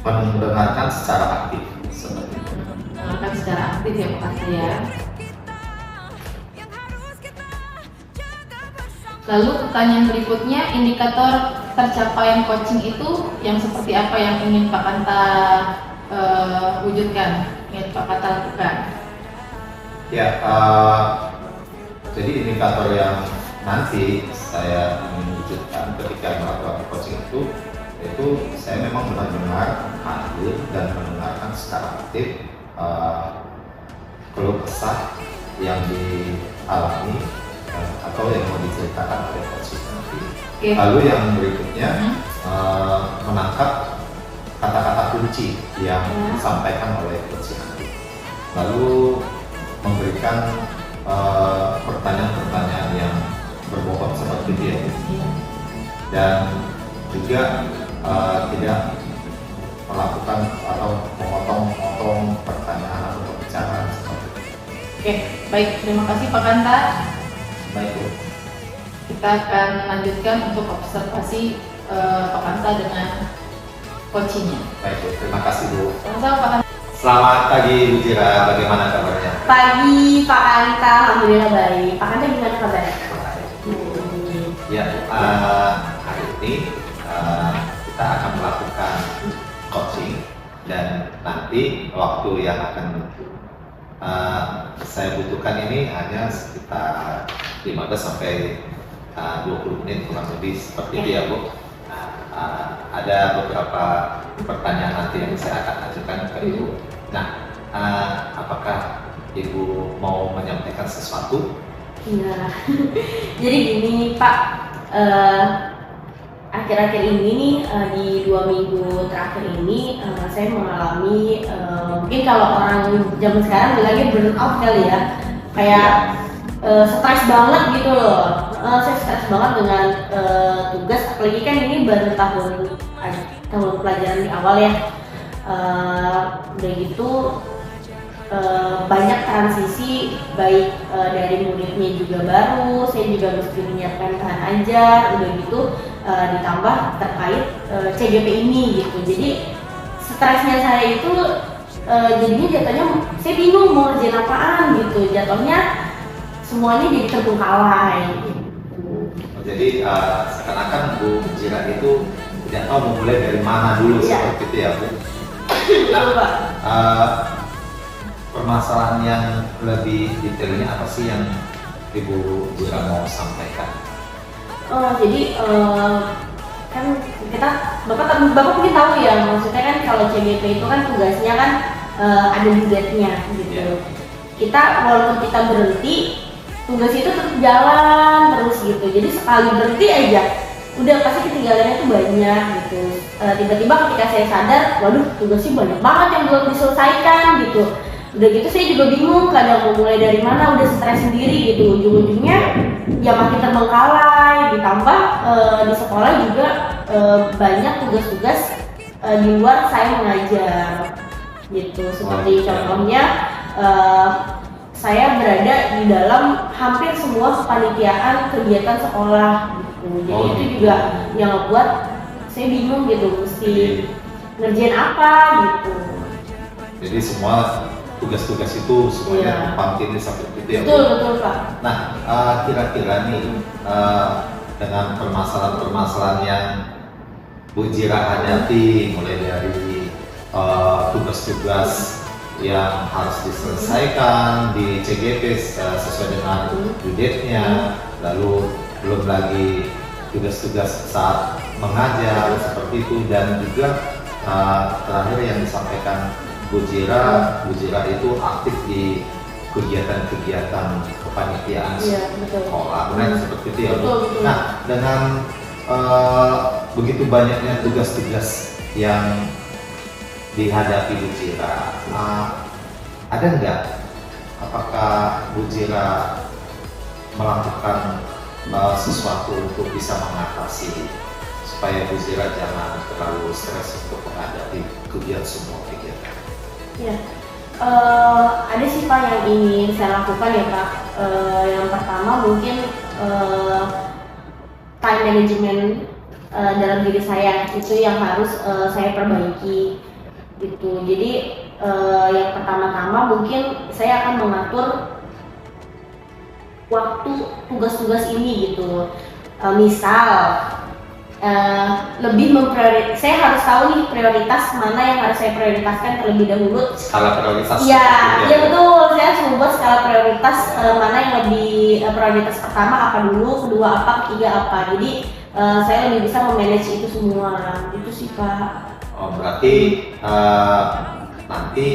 mendengarkan secara aktif seperti itu. Mendengarkan secara aktif ya Pak Kanta ya. Lalu pertanyaan berikutnya, indikator tercapaian coaching itu yang seperti apa yang ingin Pak Kanta wujudkan, ingin Pak Kanta lakukan? Ya, jadi indikator yang nanti saya ingin wujudkan ketika melakukan coaching itu saya memang benar-benar hadir dan mendengarkan secara aktif keluh kesah yang dialami atau yang mau diceritakan oleh coach nanti. Okay. Lalu yang berikutnya menangkap kata-kata kunci yang disampaikan oleh coach nanti. Lalu memberikan pertanyaan-pertanyaan yang berbobot seperti itu. Dan juga tidak melakukan atau memotong pertanyaan atau pembicaraan seperti itu. Oke, baik. Terima kasih Pak Kanta. Baik Bu. Kita akan lanjutkan untuk observasi Pak Kanta dengan coachingnya. Baik Bu, terima kasih Bu. Sama-sama Pak Kanta. Selamat pagi Bu Jira, bagaimana kabarnya? Pagi Pak Anta, alhamdulillah baik. Pak Anta gimana kabarnya? Ya, hari ini kita akan melakukan coaching dan nanti waktu yang akan saya butuhkan ini hanya sekitar 15 sampai 20 menit kurang lebih seperti itu ya Bu. Ada beberapa pertanyaan nanti yang saya akan ajukan ke Ibu. Nah, apakah Ibu mau menyampaikan sesuatu? Iya. Jadi gini Pak, akhir-akhir ini nih di 2 minggu terakhir ini saya mengalami mungkin kalau orang zaman sekarang bilangnya burnout kali ya, kayak stres banget gitu loh. Saya stres banget dengan tugas, apalagi kan ini baru tahun pelajaran di awal ya. Udah gitu banyak transisi, baik dari muridnya juga baru, saya juga mesti menyiapkan bahan ajar, udah gitu ditambah terkait CGP ini gitu. Jadi stresnya saya itu jadinya jatuhnya saya bingung mau ngerjain apaan gitu, jatuhnya semuanya jadi terbengkalai gitu. Jadi seakan-akan Bu Jira itu tidak tahu memulai dari mana dulu seperti itu ya Bu. Permasalahan yang lebih detailnya apa sih yang Ibu Jira mau sampaikan? Jadi kan kita bapak mungkin tahu ya, maksudnya kan kalau CGP itu kan tugasnya kan ada due-date-nya gitu. Yeah. Kita walaupun kita berhenti, tugas itu tetap jalan terus gitu. Jadi sekali berhenti aja udah pasti ketinggalannya tuh banyak gitu. Tiba-tiba ketika saya sadar, waduh tugasnya banyak banget yang belum diselesaikan gitu. Udah gitu saya juga bingung kadang mau mulai dari mana, udah stres sendiri gitu. Ujung-ujungnya ya makin terbengkalai, ditambah di sekolah juga banyak tugas-tugas di luar saya mengajar gitu. Seperti contohnya saya berada di dalam hampir semua kepanitiaan kegiatan sekolah gitu. Jadi itu juga yang ngebuat saya bingung gitu, mesti ngerjain apa gitu. Jadi semua tugas-tugas itu semuanya dipanggil seperti itu ya Bu? Betul Pak. Nah, kira-kira nih dengan permasalahan-permasalahan yang Bu Jira hadapi, mulai dari tugas-tugas yang harus diselesaikan di CGP sesuai dengan due date-nya, lalu belum lagi tugas-tugas saat mengajar seperti itu, dan juga terakhir yang disampaikan Bu Jira itu aktif di kegiatan-kegiatan kepanitiaan sekolah, seperti itu ya Bu. Nah, dengan begitu banyaknya tugas-tugas yang dihadapi Bu Jira, ada nggak? Apakah Bu Jira melakukan sesuatu untuk bisa mengatasi supaya Bu Jira jangan terlalu stres untuk menghadapi semua kegiatan? Ya, ada sih Pak yang ingin saya lakukan ya Pak. Yang pertama mungkin time management dalam diri saya itu yang harus saya perbaiki gitu. Jadi yang pertama-tama mungkin saya akan mengatur waktu tugas-tugas ini gitu. Misal lebih saya harus tahu nih prioritas mana yang harus saya prioritaskan terlebih dahulu. Skala prioritas. Iya betul. Saya harus membuat skala prioritas mana yang lebih prioritas pertama apa dulu, kedua apa, ketiga apa. Jadi saya lebih bisa memanage itu semua. Itu sih Pak. Oh, berarti nanti,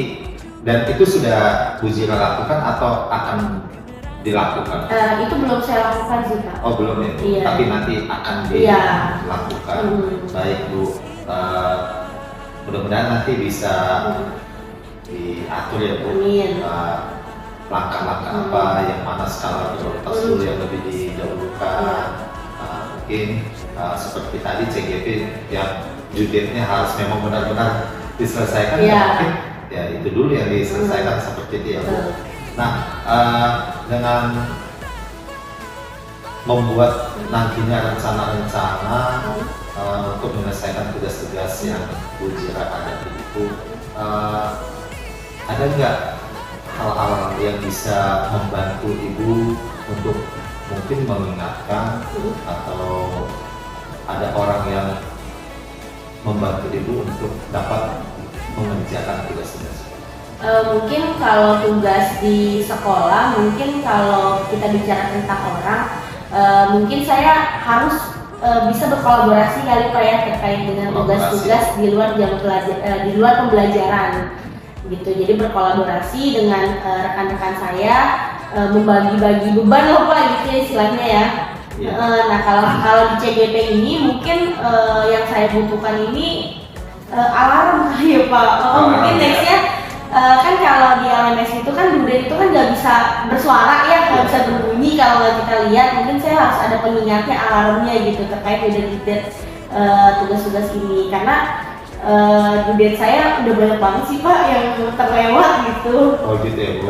dan itu sudah Bu Jira lakukan atau akan dilakukan? Itu belum saya lakukan sih Pak. Oh belum ya? Iya. Tapi nanti akan dilakukan. Baik Bu, mudah-mudahan nanti bisa diatur ya Bu. Amin. Langkah-langkah apa yang mana skala prioritas dulu yang lebih didahulukan, mungkin seperti tadi CGP yang judetnya harus memang benar-benar diselesaikan, mungkin ya itu dulu yang diselesaikan seperti itu ya Bu. Nah, dengan membuat nantinya rencana-rencana untuk menyelesaikan tugas-tugas yang Bu Zira hadapi itu, ada nggak hal-hal yang bisa membantu Ibu untuk mungkin mengingatkan atau ada orang yang membantu Ibu untuk dapat mengerjakan tugas-tugas? Mungkin kalau tugas di sekolah, mungkin kalau kita bicara tentang orang, mungkin saya harus bisa berkolaborasi kali Pak ya terkait dengan tugas-tugas di luar di luar pembelajaran gitu. Jadi berkolaborasi dengan rekan-rekan saya, membagi-bagi beban loh Pak gitu ya istilahnya ya. Nah kalau di CGP ini mungkin yang saya butuhkan ini alarm kali ya Pak. Mungkin nextnya kan kalau di LMS itu kan dudet itu kan nggak bisa bersuara ya, nggak bisa berbunyi kalau nggak kita lihat. Mungkin saya harus ada pengingatnya, alarmnya gitu terkait dudet tugas-tugas ini, karena dudet saya udah banyak banget sih Pak yang terlewat gitu. Oh gitu ya Bu.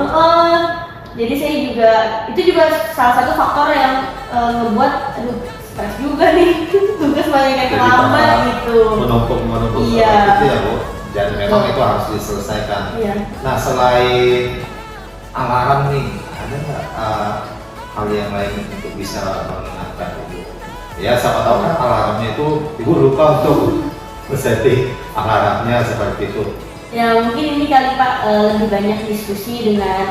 Jadi saya juga, itu juga salah satu faktor yang ngebuat stres juga nih, tugas banyak yang terlambat gitu. Menumpuk Iya. Gitu ya Bu. Dan memang itu harus diselesaikan. Iya. Nah selain alarm nih, ada nggak hal yang lain untuk bisa mengingatkan Ibu? Ya siapa tahu kan alarmnya itu Ibu lupa untuk men-setting alarmnya seperti itu. Ya mungkin ini kali Pak lebih banyak diskusi dengan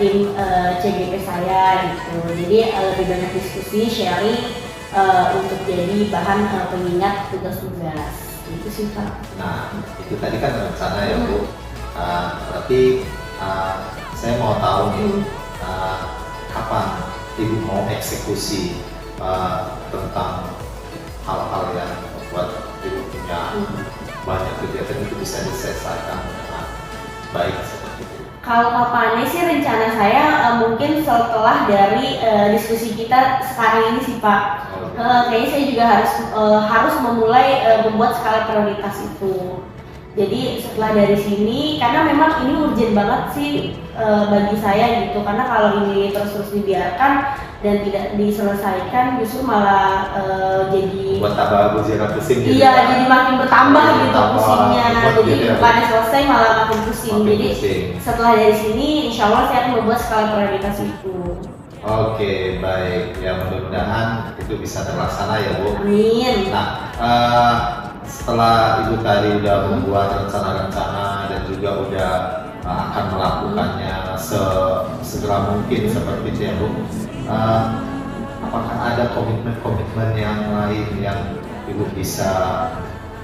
tim CGP saya gitu. Jadi lebih banyak diskusi, sharing untuk jadi bahan pengingat tugas-tugas. Itu sih Pak. Nah itu tadi kan rencana ya Bu. Berarti saya mau tahu nih kapan Ibu mau eksekusi tentang hal-hal yang membuat Ibu punya banyak kegiatan itu bisa diselesaikan dengan baik seperti itu. Kalau kapannya sih rencana saya mungkin setelah dari diskusi kita sekarang ini sih Pak. Kayaknya saya juga harus memulai membuat skala prioritas itu. Jadi setelah dari sini, karena memang ini urgent banget sih bagi saya gitu, karena kalau ini terus-terus dibiarkan dan tidak diselesaikan justru malah jadi buat tambah Bu Zira pusing gitu. Iya, jadi makin bertambah gitu pusingnya. Jadi gitu ya, bukannya selesai malah makin pusing. Makin Jadi pusing. setelah dari sini, insya Allah saya akan membuat skala prioritas itu. Oke, baik. Ya mudah-mudahan itu bisa terlaksana ya Bu. Amin. Nah, setelah Ibu tadi udah membuat rencana-rencana dan juga udah akan melakukannya segera mungkin seperti itu ya Bu. Apakah ada komitmen-komitmen yang lain yang Ibu bisa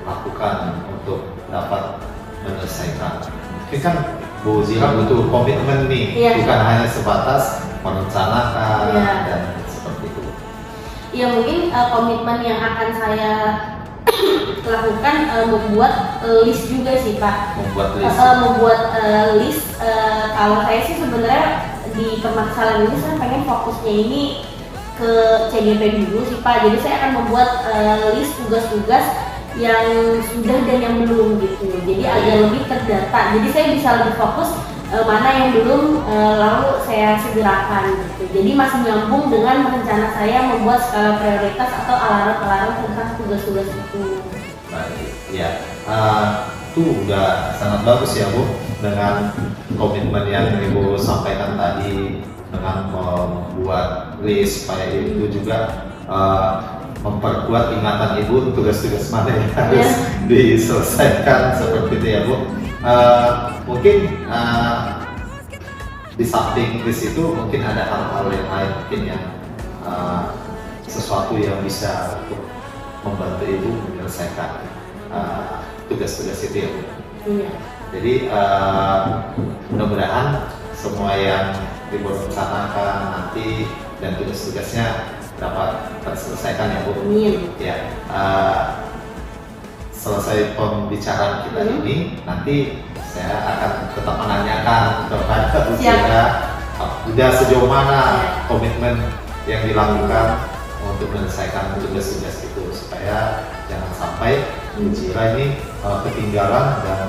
lakukan untuk dapat menyelesaikan? Mungkin kan Bu Zira butuh komitmen nih, bukan hanya sebatas merencanakan dan seperti itu. Ya mungkin komitmen yang akan saya lakukan membuat list juga sih Pak. Membuat list. Kalau saya sih sebenarnya di permasalahan ini saya pengen fokusnya ini ke CGP dulu sih Pak. Jadi saya akan membuat list tugas-tugas yang sudah dan yang belum gitu. Jadi agak lebih terdata. Jadi saya bisa lebih fokus mana yang belum lalu saya segerakan gitu. Jadi masih nyambung dengan rencana saya membuat skala prioritas atau alarm-alarm tentang tugas-tugas itu. Baik, ya. Itu udah sangat bagus ya Bu, dengan komitmen yang Ibu sampaikan tadi, dengan membuat list supaya itu juga memperkuat ingatan Ibu tugas-tugas mana yang harus diselesaikan seperti itu ya Bu. Mungkin di samping list itu mungkin ada hal-hal yang lain mungkin yang sesuatu yang bisa untuk membantu Ibu menyelesaikan tugas-tugas itu ya Bu. Iya. Jadi mudah-mudahan semua yang Ibu rencanakan nanti dan tugas-tugasnya dapat terselesaikan ya Bu. Amin. Ya. Selesai pembicaraan kita ini, nanti saya akan tetap menanyakan kepada Bu Zira udah sejauh mana komitmen yang dilakukan untuk menyelesaikan tugas-tugas itu supaya jangan sampai Bu Zira ini ketinggalan dan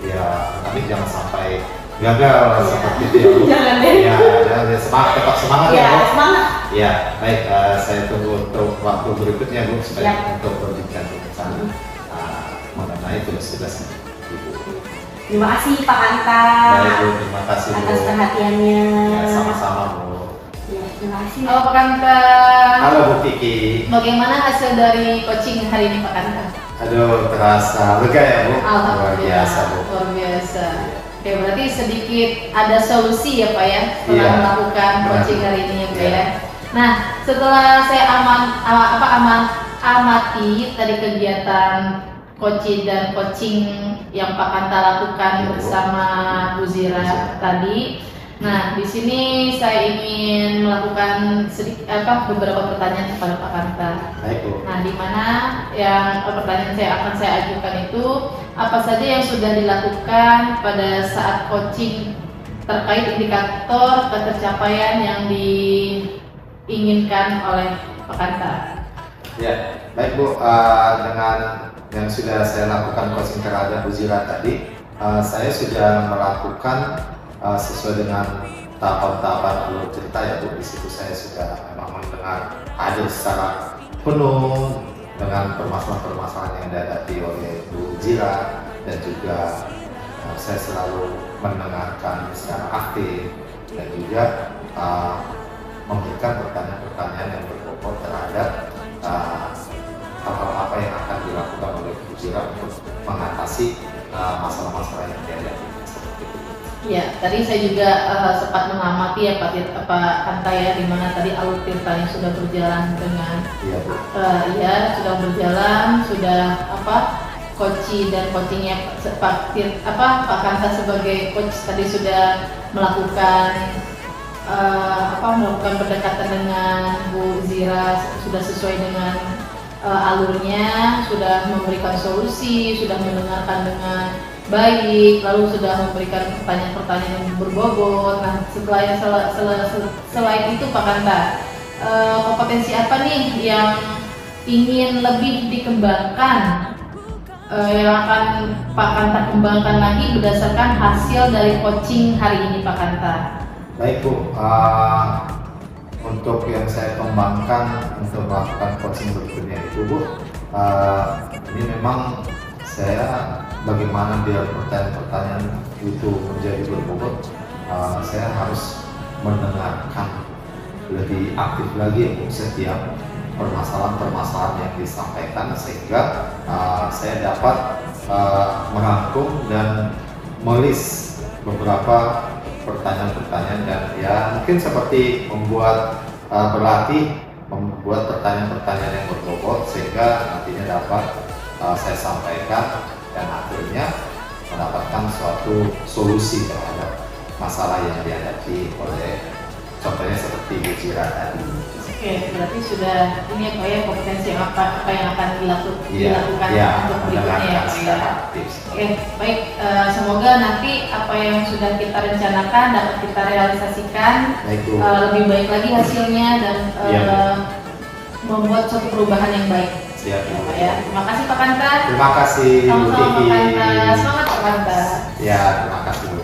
ya nanti jangan sampai gagal seperti itu ya Bu. Jangan deh. Ya, jangan deh. Semangat, tetap semangat Ya, ya Bu. semangat. Ya, baik. Saya tunggu untuk waktu berikutnya Bu supaya Ya. untuk berbincang-bincang mengenai tugas-tugas Ibu. Terima kasih Pak Hanta Baik Bu, terima kasih Bu. atas perhatiannya. Ya, sama-sama Bu. Ya, terima kasih. Halo Pak Kanta. Halo Bu Kiki. Bagaimana hasil dari coaching hari ini Pak Kanta? Aduh, terasa lega ya Bu. Luar Alhamdulillah. biasa Bu. Luar biasa. Oke, berarti sedikit ada solusi ya Pak ya setelah Iya. melakukan Benar. coaching hari ini ya Pak Iya. ya. Nah, setelah saya amati tadi kegiatan coaching dan coaching yang Pak Kanta lakukan Iya, Bu. bersama Bu Zira tadi. Nah, di sini saya ingin melakukan beberapa pertanyaan kepada Pak Kanta. Baik Bu. Nah, di mana yang pertanyaan saya ajukan itu apa saja yang sudah dilakukan pada saat coaching terkait indikator ketercapaian yang diinginkan oleh Pak Kanta. Ya, baik Bu. Dengan yang sudah saya lakukan coaching terhadap Bu Zira tadi, saya sudah melakukan sesuai dengan tahapan-tahapan alur cerita ya Bu. Di situ saya sudah memang mendengar hadir secara penuh dengan permasalahan-permasalahan yang dihadapi oleh Bu Zira, dan juga saya selalu mendengarkan secara aktif dan juga memberikan pertanyaan-pertanyaan yang berbobot terhadap hal-hal apa yang akan dilakukan oleh Bu Zira untuk mengatasi masalah-masalah yang dihadapi seperti itu. Ya, tadi saya juga sempat mengamati ya Pak Kanta ya, di mana tadi alur ceritanya sudah berjalan dengan Iya Bu. sudah berjalan, sudah coaching dan coachingnya Pak Kanta sebagai coach tadi sudah melakukan melakukan pendekatan dengan Bu Zira, sudah sesuai dengan alurnya, sudah memberikan solusi, sudah mendengarkan dengan baik, lalu sudah memberikan pertanyaan-pertanyaan yang berbobot. Nah, selain itu Pak Kanta, kompetensi apa nih yang ingin lebih dikembangkan, yang akan Pak Kanta kembangkan lagi berdasarkan hasil dari coaching hari ini Pak Kanta? Baik Bu, untuk yang saya kembangkan untuk melakukan coaching berikutnya itu Bu, ini memang saya bagaimana biar pertanyaan-pertanyaan itu menjadi berbobot, saya harus mendengarkan lebih aktif lagi Bu setiap permasalahan-permasalahan yang disampaikan, sehingga saya dapat merangkum dan melis beberapa pertanyaan-pertanyaan, dan ya mungkin seperti berlatih membuat pertanyaan-pertanyaan yang berbobot sehingga nantinya dapat saya sampaikan dan akhirnya mendapatkan suatu solusi terhadap masalah yang dihadapi oleh, contohnya seperti Bu Zira tadi. Oke, berarti sudah ini apa ya kompetensi yang apa yang akan dilakukan Iya, untuk berikutnya ya Pak ya. secara aktif. Oke, baik. Semoga nanti apa yang sudah kita rencanakan dapat kita realisasikan Baik Bu. lebih baik lagi hasilnya dan Iya. membuat suatu perubahan yang baik. Siap Bu. Pak ya. Terima kasih Pak Kanta. Terima kasih Bu Sama-sama Pak Kiki. Kanta. Semangat Pak Kanta. Ya, terima kasih Bu.